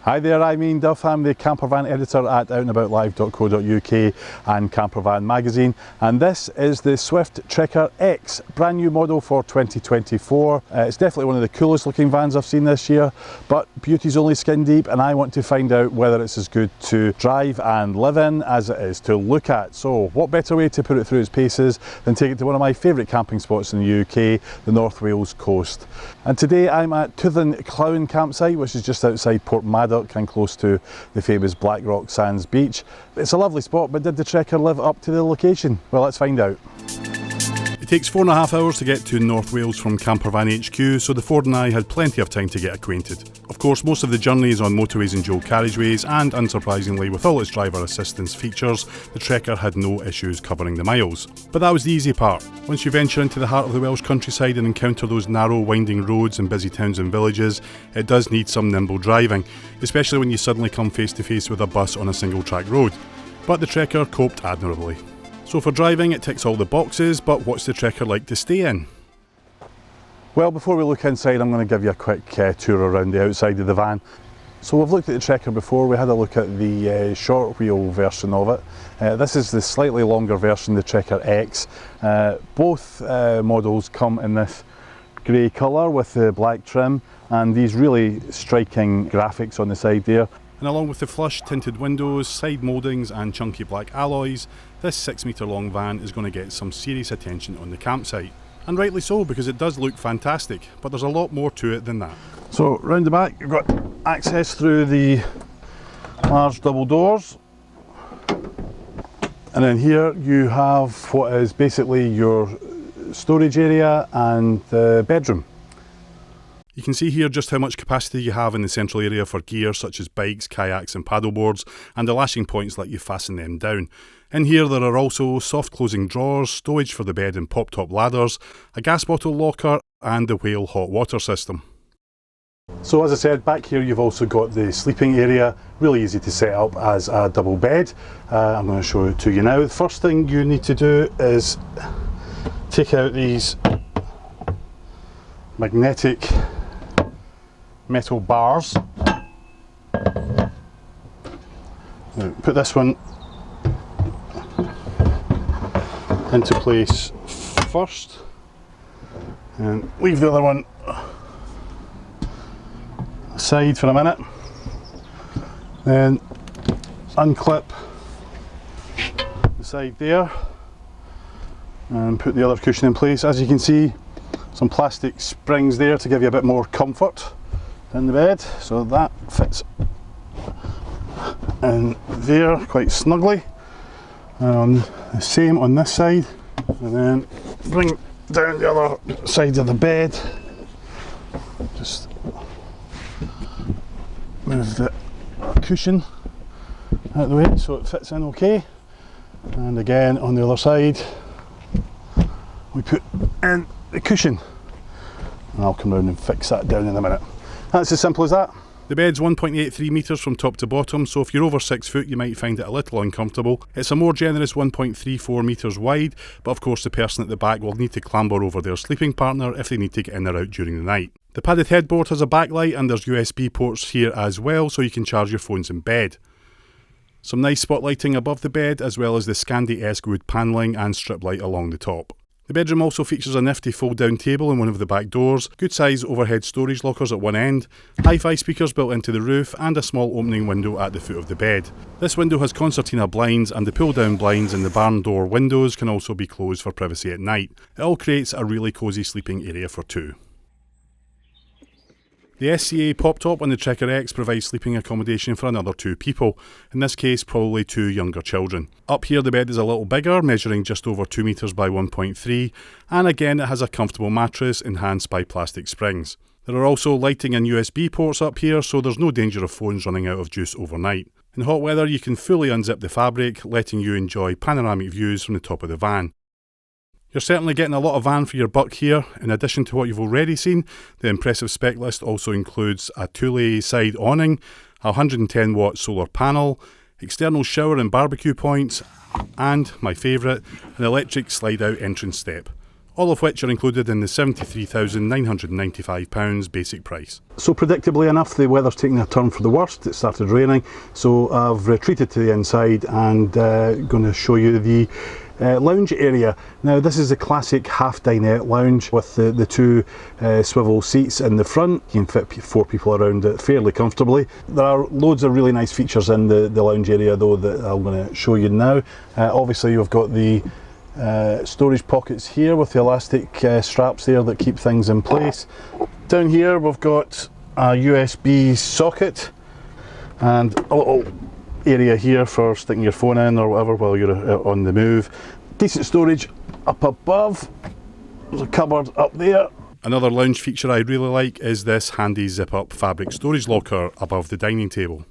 Hi there, I'm Iain Duff. I'm the Campervan editor at outandaboutlive.co.uk and Campervan magazine, and this is the Swift Trekker X, brand new model for 2024. It's definitely one of the coolest looking vans I've seen this year, but beauty's only skin deep, and I want to find out whether it's as good to drive and live in as it is to look at. So what better way to put it through its paces than take it to one of my favourite camping spots in the UK, the North Wales coast. And today I'm at Twthin Clown campsite, which is just outside Portmadoc and close to the famous Blackrock Sands beach. It's a lovely spot, but did the trekker live up to the location? Well, let's find out. It takes 4.5 hours to get to North Wales from Campervan HQ, so the Ford and I had plenty of time to get acquainted. Of course, most of the journey is on motorways and dual carriageways, and unsurprisingly, with all its driver assistance features, the trekker had no issues covering the miles. But that was the easy part. Once you venture into the heart of the Welsh countryside and encounter those narrow, winding roads and busy towns and villages, it does need some nimble driving, especially when you suddenly come face to face with a bus on a single track road. But the trekker coped admirably. So for driving, it ticks all the boxes, but what's the trekker like to stay in? Well, before we look inside, I'm going to give you a quick tour around the outside of the van. So we've looked at the trekker before. We had a look at the short wheel version of it. This is the slightly longer version, the Trekker X. Both models come in this grey colour with the black trim and these really striking graphics on the side there. And along with the flush tinted windows, side mouldings and chunky black alloys, this 6 metre long van is going to get some serious attention on the campsite. And rightly so, because it does look fantastic, but there's a lot more to it than that. So round the back you've got access through the large double doors, and then here you have what is basically your storage area and the bedroom. You can see here just how much capacity you have in the central area for gear such as bikes, kayaks and paddleboards, and the lashing points let you fasten them down. In here there are also soft closing drawers, stowage for the bed and pop-top ladders, a gas bottle locker and the Whale hot water system. So as I said, back here you've also got the sleeping area, really easy to set up as a double bed. I'm going to show it to you now. The first thing you need to do is take out these magnetic metal bars. Now, put this one into place first and leave the other one aside for a minute. Then unclip the side there and put the other cushion in place. As you can see, some plastic springs there to give you a bit more comfort in the bed, so that fits in there quite snugly. And the same on this side, and then bring down the other side of the bed. Just move the cushion out of the way so it fits in okay, and again on the other side we put in the cushion, and I'll come round and fix that down in a minute. That's as simple as that. The bed's 1.83 metres from top to bottom, so if you're over 6 foot you might find it a little uncomfortable. It's a more generous 1.34 metres wide, but of course the person at the back will need to clamber over their sleeping partner if they need to get in or out during the night. The padded headboard has a backlight and there's USB ports here as well, so you can charge your phones in bed. Some nice spotlighting above the bed, as well as the Scandi-esque wood panelling and strip light along the top. The bedroom also features a nifty fold-down table in one of the back doors, good size overhead storage lockers at one end, hi-fi speakers built into the roof, and a small opening window at the foot of the bed. This window has concertina blinds, and the pull-down blinds in the barn door windows can also be closed for privacy at night. It all creates a really cosy sleeping area for two. The SCA pop top on the Trekker X provides sleeping accommodation for another 2 people, in this case probably 2 younger children. Up here the bed is a little bigger, measuring just over 2 metres by 1.3, and again it has a comfortable mattress enhanced by plastic springs. There are also lighting and USB ports up here, so there's no danger of phones running out of juice overnight. In hot weather you can fully unzip the fabric, letting you enjoy panoramic views from the top of the van. You're certainly getting a lot of van for your buck here. In addition to what you've already seen, the impressive spec list also includes a Thule side awning, a 110 watt solar panel, external shower and barbecue points, and, my favourite, an electric slide out entrance step. all of which are included in the £73,995 basic price. So predictably enough, the weather's taking a turn for the worst. It started raining, so I've retreated to the inside and going to show you the lounge area. Now this is a classic half dinette lounge with the two swivel seats in the front. You can fit 4 people around it fairly comfortably. There are loads of really nice features in the lounge area though that I'm going to show you now. Obviously you've got the storage pockets here with the elastic straps there that keep things in place. Down here we've got a USB socket and a little area here for sticking your phone in or whatever while you're on the move. Decent storage up above. There's a cupboard up there. Another lounge feature I really like is this handy zip up fabric storage locker above the dining table.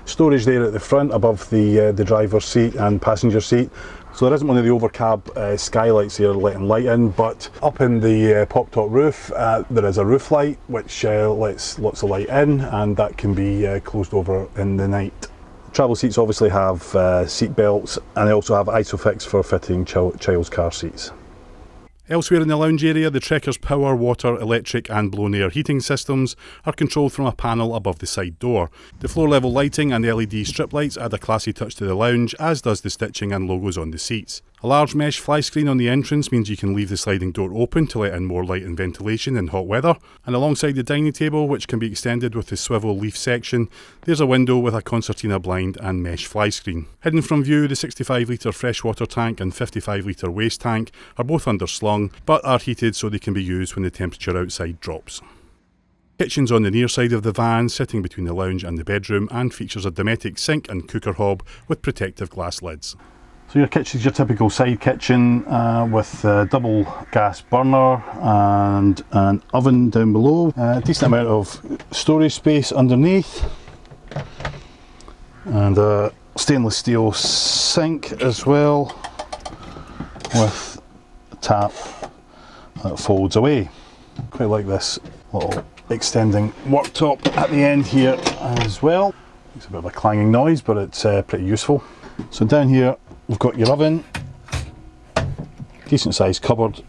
Storage there at the front above the driver's seat and passenger seat. So there isn't one of the overcab skylights here letting light in, but up in the pop top roof there is a roof light which lets lots of light in, and that can be closed over in the night. Travel seats obviously have seat belts, and they also have ISOFIX for fitting child's car seats. Elsewhere in the lounge area, the Trekker's power, water, electric and blown air heating systems are controlled from a panel above the side door. The floor level lighting and LED strip lights add a classy touch to the lounge, as does the stitching and logos on the seats. A large mesh fly screen on the entrance means you can leave the sliding door open to let in more light and ventilation in hot weather. And alongside the dining table, which can be extended with the swivel leaf section, there's a window with a concertina blind and mesh fly screen. Hidden from view, the 65 litre freshwater tank and 55 litre waste tank are both underslung, but are heated so they can be used when the temperature outside drops. Kitchen's on the near side of the van, sitting between the lounge and the bedroom, and features a Dometic sink and cooker hob with protective glass lids. So your kitchen's your typical side kitchen with a double gas burner and an oven down below. A decent amount of storage space underneath, and a stainless steel sink as well with a tap that folds away. Quite like this little extending worktop at the end here as well. It's a bit of a clanging noise, but it's pretty useful. So down here we've got your oven, decent sized cupboard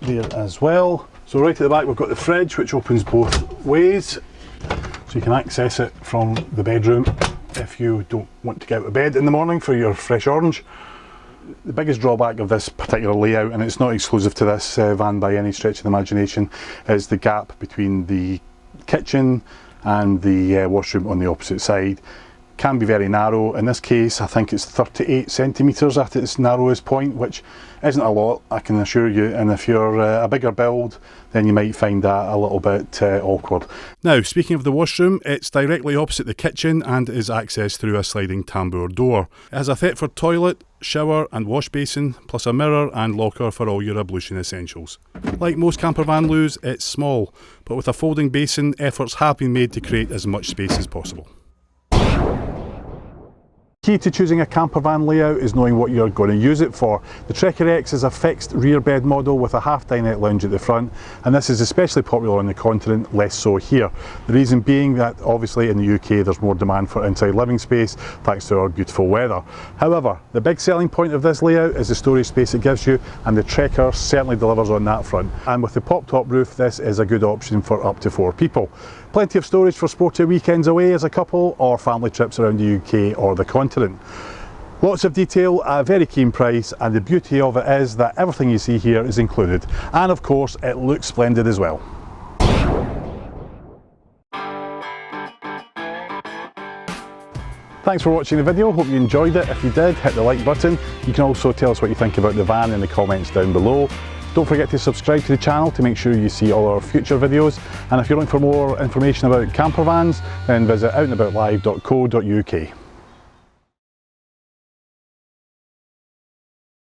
there as well. So right at the back we've got the fridge, which opens both ways, so you can access it from the bedroom if you don't want to get out of bed in the morning for your fresh orange. The biggest drawback of this particular layout, and it's not exclusive to this van by any stretch of the imagination, is the gap between the kitchen and the washroom on the opposite side. Can be very narrow. In this case I think it's 38 centimetres at its narrowest point, which isn't a lot, I can assure you, and if you're a bigger build then you might find that a little bit awkward. Now, speaking of the washroom, it's directly opposite the kitchen and is accessed through a sliding tambour door. It has a Thetford toilet, shower and wash basin, plus a mirror and locker for all your ablution essentials. Like most campervan loos, it's small, but with a folding basin, efforts have been made to create as much space as possible. Key to choosing a campervan layout is knowing what you're going to use it for. The Trekker X is a fixed rear bed model with a half dinette lounge at the front, and this is especially popular on the continent, less so here. The reason being that obviously in the UK there's more demand for inside living space thanks to our beautiful weather. However, the big selling point of this layout is the storage space it gives you, and the Trekker certainly delivers on that front. And with the pop top roof, this is a good option for up to 4 people. Plenty of storage for sporty weekends away as a couple or family trips around the UK or the continent. Lots of detail at a very keen price, and the beauty of it is that everything you see here is included, and of course it looks splendid as well. Thanks for watching the video, hope you enjoyed it. If you did, hit the like button. You can also tell us what you think about the van in the comments down below. Don't forget to subscribe to the channel to make sure you see all our future videos, and if you're looking for more information about campervans, then visit outandaboutlivelive.co.uk.